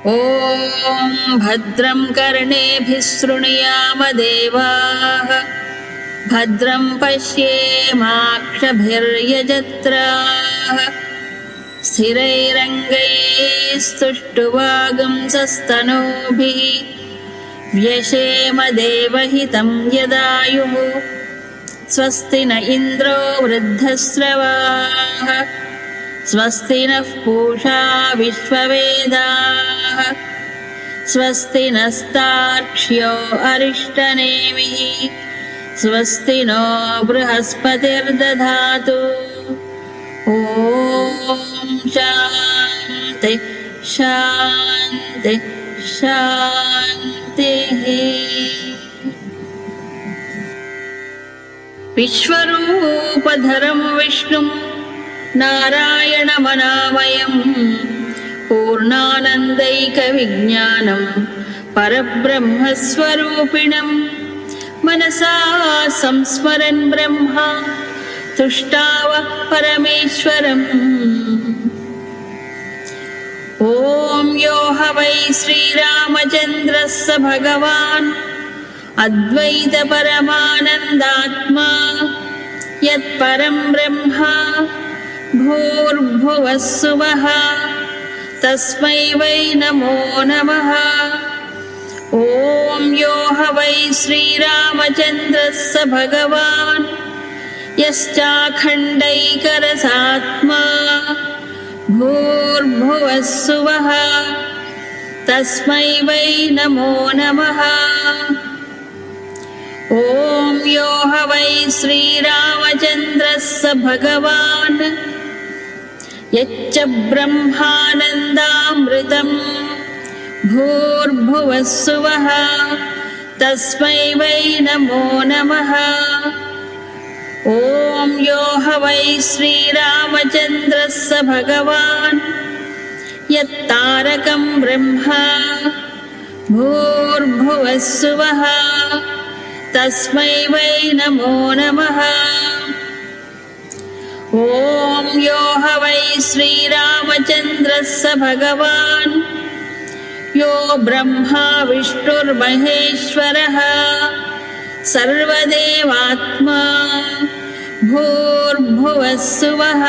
ॐ भद्रं कर्णेभिः शृणुयाम देवाः भद्रं पश्येमाक्षभिर्यजत्राः स्थिरैरङ्गैस्तुष्टुवागुंसस्तनूभिः व्यशेम देवहितं यदायुः स्वस्ति न इन्द्रो वृद्धश्रवाः स्वस्ति नः पूषा विश्ववेदाः स्वस्ति नस्तार्क्ष्यो अरिष्टनेमिः स्वस्ति नो बृहस्पतिर्दधातु ॐ शान्ति शान्ति शान्तिः। विश्वरूपधरं विष्णुं नारायणमनामयं पूर्णानन्दैकविज्ञानं परब्रह्मस्वरूपिणं मनसा संस्मरन् ब्रह्मा तुष्टावः परमेश्वरम्। ॐ यो ह वै श्रीरामचन्द्रः स भगवान् अद्वैतपरमानन्दात्मा यत्परं ब्रह्मा भूर्भुवः सुवः तस्मै वै नमो नमः। ॐ यो ह वै श्रीरामचन्द्रः स भगवान् यश्चाखण्डैकरसात्मा भूर्भुवः सुवः तस्मै वै नमो नमः। ॐ यो ह वै श्रीरामचन्द्रः स भगवान् यच्च ब्रह्मानन्दामृतं भूर्भुवः सुवः तस्मै वै नमो नमः। ॐ यो ह वै श्रीरामचन्द्रः स भगवान् यत्तारकं ब्रह्मा भूर्भुवः सुवः तस्मै वै नमो नमः। ॐ यो ह वै श्रीरामचन्द्रः स भगवान् यो ब्रह्मा विष्णुर्महेश्वरः सर्वदेवात्मा भूर्भुवः सुवः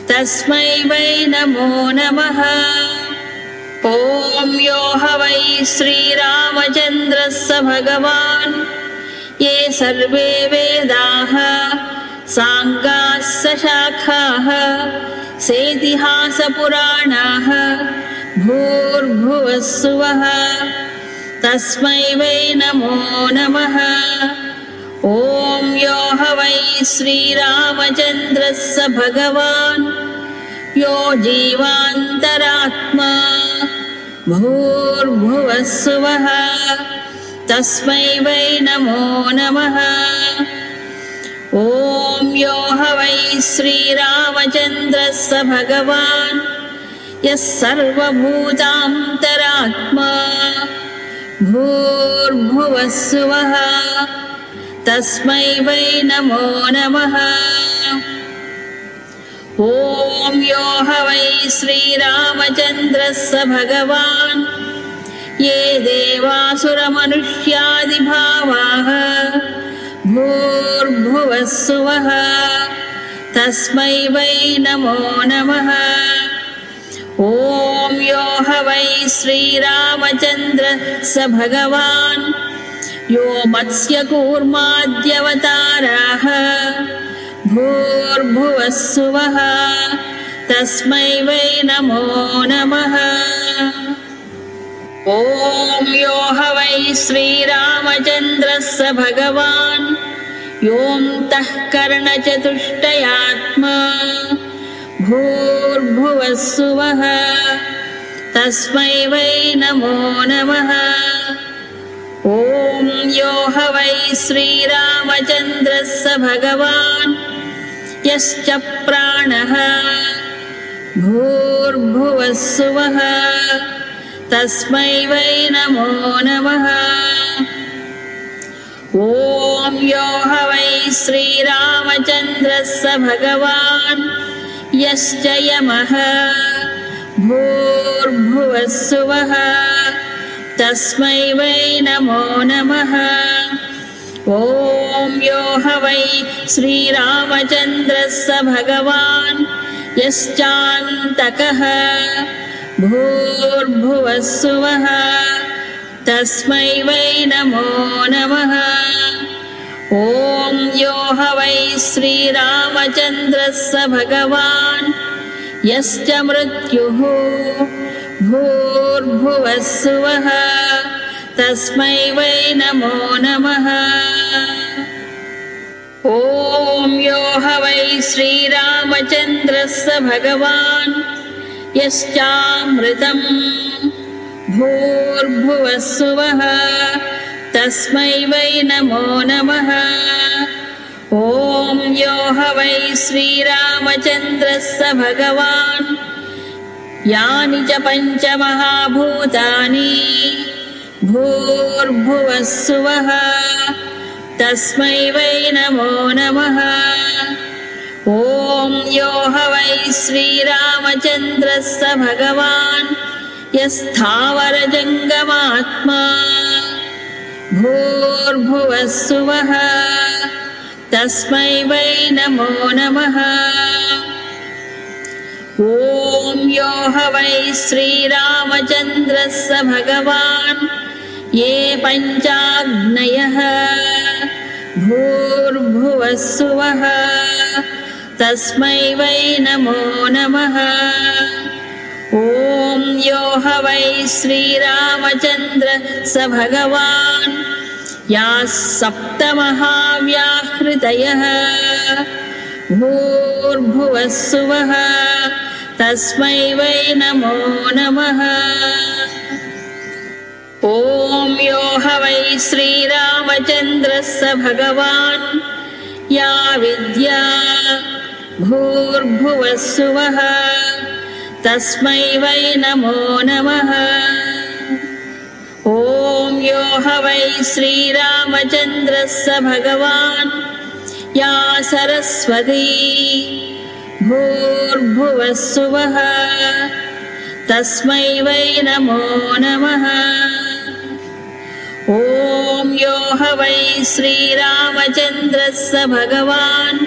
तस्मै वै नमो नमः। ॐ यो ह वै श्रीरामचन्द्रः स भगवान् ये सर्वे वेदाः साङ्गाः सशाखाः सेतिहासपुराणाः भूर्भुवः सुवः तस्मै वै नमो नमः। ॐ यो ह वै श्रीरामचन्द्रः स भगवान् यो जीवान्तरात्मा भूर्भुवः सुवः तस्मै वै नमो नमः। ॐ यो ह वै श्रीरामचन्द्रः स भगवान् यः सर्वभूतान्तरात्मा भूर्भुवः सुवः तस्मै वै नमो नमः। ॐ यो ह वै श्रीरामचन्द्रः स भगवान् ये देवासुरमनुष्यादिभावाः भूर्भुवः सुवः तस्मै वै नमो नमः। ॐ यो ह वै श्रीरामचन्द्रः स भगवान् यो मत्स्यकूर्माद्यवताराः भूर्भुवः सुवः तस्मै वै नमो नमः। ॐ यो ह वै श्रीरामचन्द्रः स भगवान् योऽन्तः करणचतुष्टयात्मा भूर्भुवः सुवः तस्मै वै नमो नमः। ॐ यो ह वै श्रीरामचन्द्रः स भगवान् यश्च प्राणः भूर्भुवः सुवः तस्मै वै नमो नमः। ॐ यो ह वै श्रीरामचन्द्रः स भगवान् यश्च यमः भूर्भुवः स्वः तस्मै वै नमो नमः। ॐ यो ह वै श्रीरामचन्द्रः स भगवान् यश्चान्तकः भूर्भुवः स्वः तस्मै वै नमो नमः। ॐ यो ह वै श्रीरामचन्द्रः स भगवान् यश्च मृत्युः भूर्भुवः स्वः तस्मै वै नमो नमः। ॐ यो ह वै श्रीरामचन्द्रः स भगवान् यश्चामृतं भूर्भुवः स्वः तस्मै वै नमो नमः। ॐ यो ह वै श्रीरामचन्द्रः स भगवान् यानि च पञ्चमहाभूतानि भूर्भुवः स्वः तस्मै वै नमो नमः। ॐ यो ह वै श्रीरामचन्द्रः स भगवान् यस्थावरजङ्गमात्मा भूर्भुवः स्वः तस्मै वै नमो नमः। ॐ यो ह वै श्रीरामचन्द्रः स भगवान् ये पञ्चाग्नयः भूर्भुवः स्वः तस्मै वै नमो नमः। ॐ यो ह वै श्रीरामचन्द्रः स भगवान् याः सप्तमहाव्याहृतयः भूर्भुवः स्वः तस्मै वै नमो नमः। ॐ यो ह वै श्रीरामचन्द्रः स भगवान् या विद्या भूर्भुवः स्वः तस्मै वै नमो नमः। ॐ यो ह वै श्रीरामचन्द्रः स भगवान् या सरस्वती भूर्भुवः स्वः तस्मै वै नमो नमः। ॐ यो ह वै श्रीरामचन्द्रः स भगवान्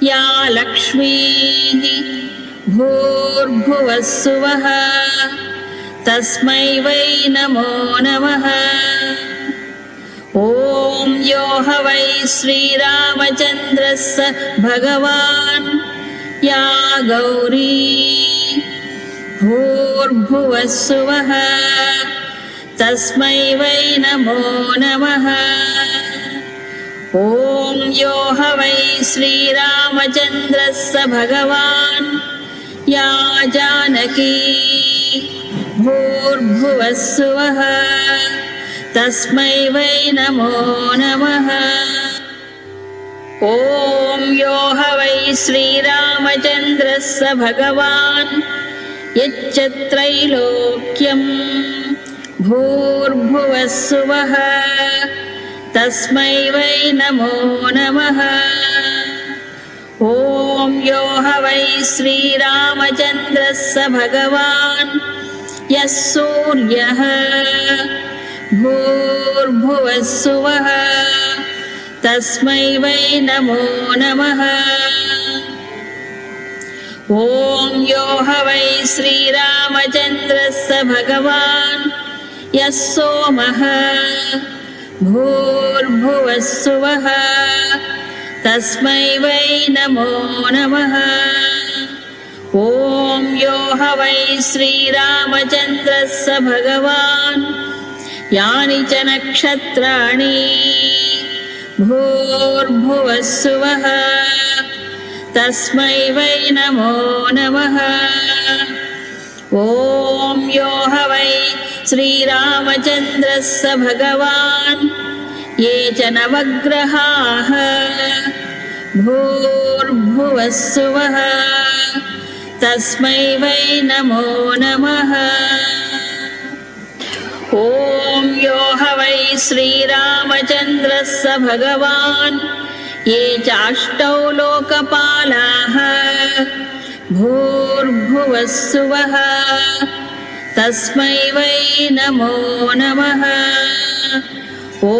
या लक्ष्मीः भूर्भुवः स्वः तस्मै वै नमो नमः। ॐ यो ह वै श्रीरामचन्द्रः स भगवान् या गौरी भूर्भुवः स्वः तस्मै वै नमो नमः। ॐ यो ह वै श्रीरामचन्द्रः स भगवान् या जानकी भूर्भुवः स्वः तस्मै वै नमो नमः। ॐ यो ह वै श्रीरामचन्द्रः स भगवान् यच्च त्रैलोक्यं भूर्भुवः स्वः तस्मै वै नमो नमः। ॐ यो ह वै श्रीरामचन्द्रः स भगवान् यः सूर्यः भूर्भुवः स्वः तस्मै वै नमो नमः। ॐ यो ह वै श्रीरामचन्द्रः स भगवान् यः सोमः भूर्भुवः स्वः तस्मै वै नमो नमः। ॐ यो ह वै श्रीरामचन्द्रः स भगवान् यानि च नक्षत्राणि भूर्भुवः स्वः तस्मै वै नमो नमः। ॐ यो ह वै श्रीरामचन्द्रः स भगवान् ये च नवग्रहाः भूर्भुवः स्वः तस्मै वै नमो नमः। ॐ यो ह वै श्रीरामचन्द्रः स भगवान् ये चाष्टौ लोकपालाः भूर्भुवः स्वः तस्मै वै नमो नमः। ॐ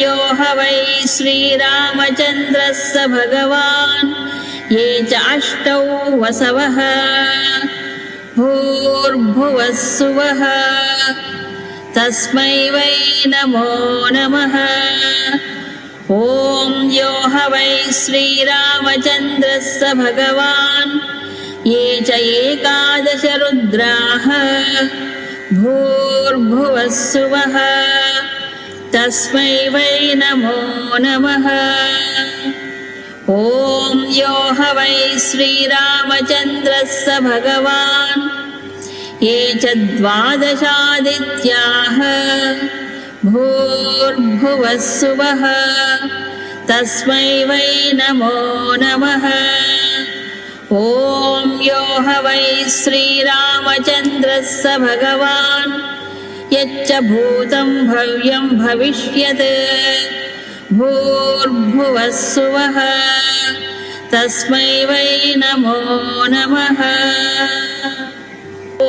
यो ह वै श्रीरामचन्द्रः स भगवान् ये च अष्टौ वसवः भूर्भुवः स्वः तस्मै वै नमो नमः। ॐ यो ह वै श्रीरामचन्द्रः स भगवान् ये च एकादश रुद्राः भूर्भुवः स्वः तस्मै वै नमो नमः। ॐ यो ह वै श्रीरामचन्द्रः स भगवान् ये च द्वादशादित्याः भूर्भुवः स्वः तस्मै वै नमो नमः। ॐ यो ह वै श्रीरामचन्द्रः स भगवान् यच्च भूतं भव्यं भविष्यत् भूर्भुवः स्वः तस्मै वै नमो नमः। ॐ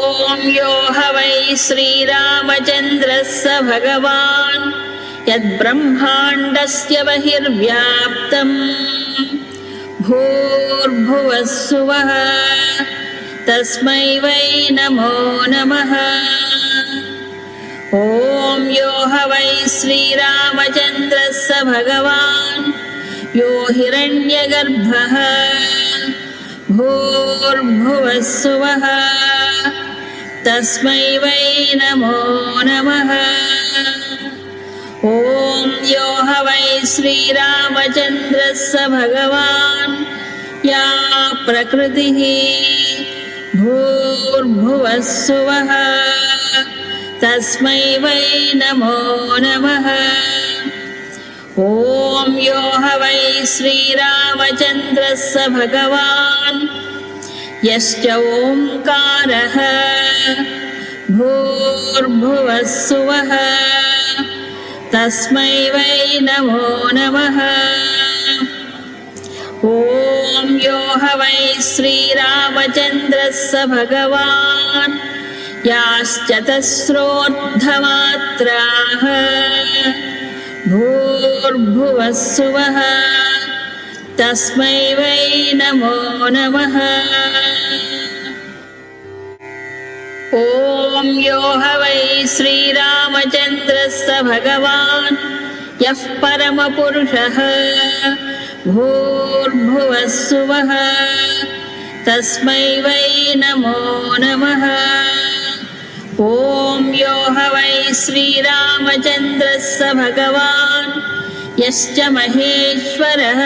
यो ह वै श्रीरामचन्द्रः स भगवान् यद्ब्रह्माण्डस्य बहिर्व्याप्तम् भूर्भुवः स्वः तस्मै वै नमो नमः। ॐ यो ह वै श्रीरामचन्द्रः स भगवान् यो हिरण्यगर्भः भूर्भुवः स्वः तस्मै वै नमो नमः। ॐ यो ह वै श्रीरामचन्द्रः स भगवान् या प्रकृतिः भूर्भुवः स्वः तस्मै वै नमो नमः। ॐ यो ह वै श्रीरामचन्द्रः स भगवान् यश्च ओङ्कारः भूर्भुवः स्वः तस्मै वै नमो नमः। ॐ यो ह वै श्रीरामचन्द्रः स भगवान् याश्चतस्रोर्ध्वमात्राः भूर्भुवः स्वः तस्मै वै नमो नमः। ॐ यो ह वै श्रीरामचन्द्रः स भगवान् यः परमपुरुषः भूर्भुवः स्वः तस्मै वै नमो नमः। ॐ यो ह वै श्रीरामचन्द्रः स भगवान् यश्च महेश्वरः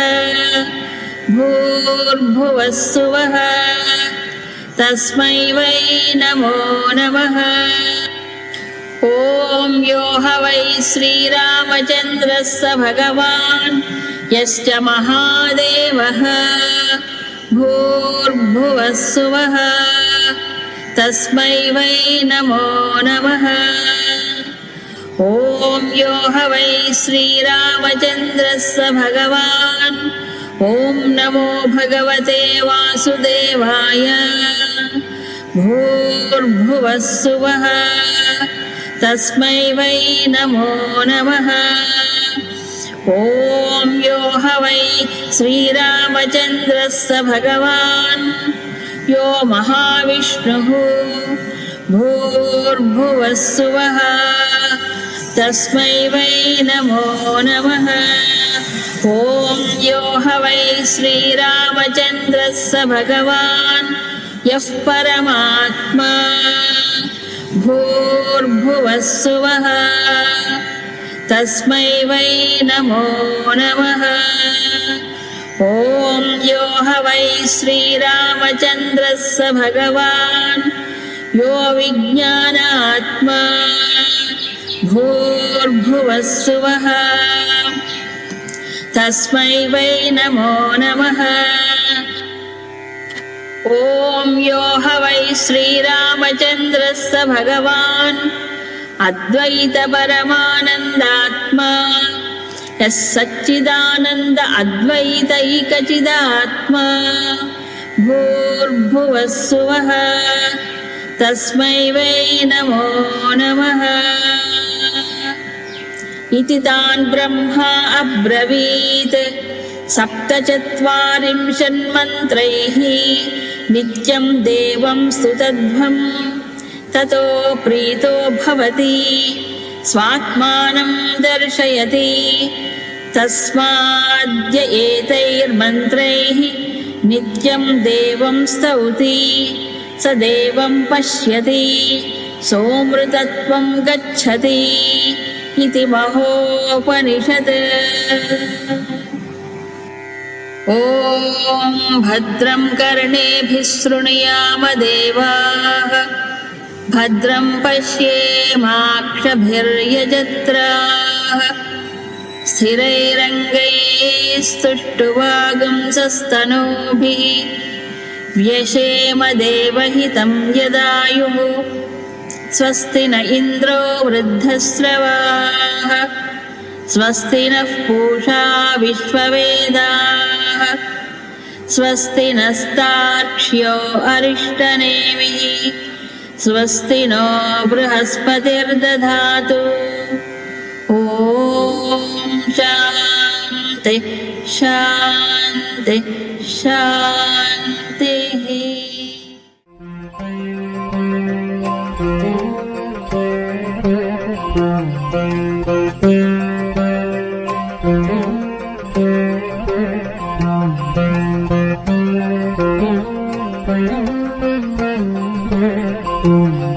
भूर्भुवः स्वः तस्मै वै नमो नमः। ॐ यो ह वै श्रीरामचन्द्रः स भगवान् यश्च महादेवः भूर्भुवः स्वः तस्मै वै नमो नमः। ॐ यो ह वै श्रीरामचन्द्रः स भगवान् ॐ नमो भगवते वासुदेवाय भूर्भुवः स्वः तस्मै वै नमो नमः। ॐ यो ह वै श्रीरामचन्द्रः स भगवान् यो महाविष्णुः भूर्भुवः स्वः तस्मै वै नमो नमः। ॐ यो ह वै श्रीरामचन्द्रः स भगवान् यः परमात्मा भूर्भुवः स्वः तस्मै वै नमो नमः। ॐ यो ह वै श्रीरामचन्द्रः स भगवान् यो विज्ञानात्मा भूर्भुवः स्वः तस्मै वै नमो नमः। ॐ यो ह वै श्रीरामचन्द्रः स भगवान् अद्वैत परमानन्दात्मा यः सच्चिदानन्द अद्वैतैकचिदात्मा भूर्भुवः स्वः तस्मै वै नमो नमः इति तान् ब्रह्मा अब्रवीत् सप्तचत्वारिंशन्मन्त्रैः नित्यं देवं स्तुतध्वं ततो प्रीतो भवति स्वात्मानं दर्शयति तस्माद्य एतैर्मन्त्रैः नित्यं देवं स्तौति स देवं पश्यति सोऽमृतत्वं गच्छति इति महोपनिषत्। ॐ भद्रं कर्णेभिः शृणुयाम देवाः भद्रं पश्येमाक्षभिर्यजत्राः स्थिरैरङ्गैस्तुष्टुवागुंसस्तनूभिः व्यशेम देवहितं यदायुः स्वस्ति न इन्द्रो वृद्धश्रवाः स्वस्ति नः पूषा विश्ववेदाः स्वस्ति नस्तार्क्ष्यो अरिष्टनेमिः स्वस्ति नो बृहस्पतिर्दधातु। ॐ शान्ति शान्ति शान्तिः। Om